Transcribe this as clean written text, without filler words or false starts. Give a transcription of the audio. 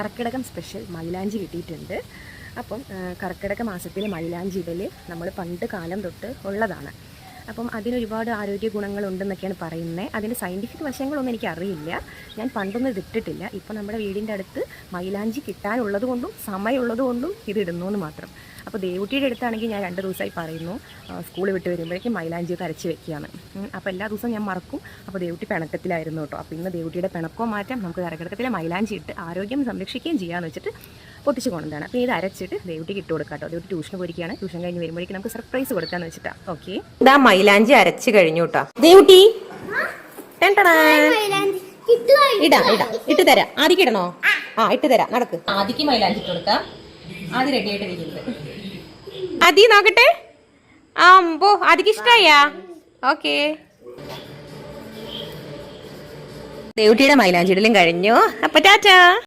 കർക്കിടകം special മൈലാഞ്ചി കിട്ടിയിട്ടുണ്ട്. അപ്പം കർക്കിടക മാസത്തിൽ മൈലാഞ്ചി ഇടൽ നമ്മൾ പണ്ട് കാലം തൊട്ട് ഉള്ളതാണ്. അപ്പം അതിനൊരുപാട് ആരോഗ്യ ഗുണങ്ങളുണ്ടെന്നൊക്കെയാണ് പറയുന്നത്. അതിൻ്റെ സയൻറ്റിഫിക് വശങ്ങളൊന്നും എനിക്കറിയില്ല. ഞാൻ പണ്ടൊന്നും ഇതിട്ടിട്ടില്ല. ഇപ്പം നമ്മുടെ വീടിൻ്റെ അടുത്ത് മൈലാഞ്ചി കിട്ടാനുള്ളത് കൊണ്ടും സമയമുള്ളത് കൊണ്ടും ഇതിടുന്നു എന്ന് മാത്രം. അപ്പോൾ ദേവുട്ടിയുടെ അടുത്താണെങ്കിൽ ഞാൻ 2 ദിവസമായി പറയുന്നു സ്കൂൾ വിട്ട് വരുമ്പോഴേക്കും മൈലാഞ്ചിയൊക്കെ അരച്ച് വെക്കുകയാണ്. അപ്പോൾ എല്ലാ ദിവസവും ഞാൻ മറക്കും. അപ്പോൾ ദേവുട്ടി പിണക്കത്തിലായിരുന്നു കേട്ടോ. അപ്പോൾ ഇന്ന് ദേവുട്ടിയുടെ പിണക്കോ മാറ്റാം, നമുക്ക് കർക്കിടകത്തിലെ മൈലാഞ്ചി ഇട്ട് ആരോഗ്യം സംരക്ഷിക്കുകയും ചെയ്യാമെന്ന് വെച്ചിട്ട് പൊട്ടിച്ച് കൊണ്ടുവന്നതാണ്. അപ്പോൾ ഇത് അരച്ചിട്ട് ദേവുട്ടിക്ക് ഇട്ട് കൊടുക്കാം കേട്ടോ. ദേവുട്ടി ട്യൂഷന് പോയിരിക്കുകയാണ്. ട്യൂഷൻ കഴിഞ്ഞ് വരുമ്പോഴേക്കും നമുക്ക് സർപ്രൈസ് കൊടുക്കാമെന്ന് വെച്ചിട്ടാണ്. ഓക്കെ, ഇതാ മൈലാഞ്ചി അരച്ച് കഴിഞ്ഞു കേട്ടോ. ദേവുട്ടി ഇടാം ഇട്ട് തരാം. ആദ്യം ഇടണോ? ഇട്ട് തരാം. നടക്ക്. ആദ്യക്ക് മൈലാഞ്ചി ഇട്ട് കൊടുക്കാം. ആദ്യം റെഡി ആയിട്ട് വരുന്നത് ആദ്യ നോക്കട്ടെ. അമ്പോ ആദ്യക്ക് ഇഷ്ടായാ? ഓക്കെ, ദേവുട്ടിയുടെ മൈലാഞ്ചി ഇടലും കഴിഞ്ഞു. അപ്പൊ ടാറ്റാ.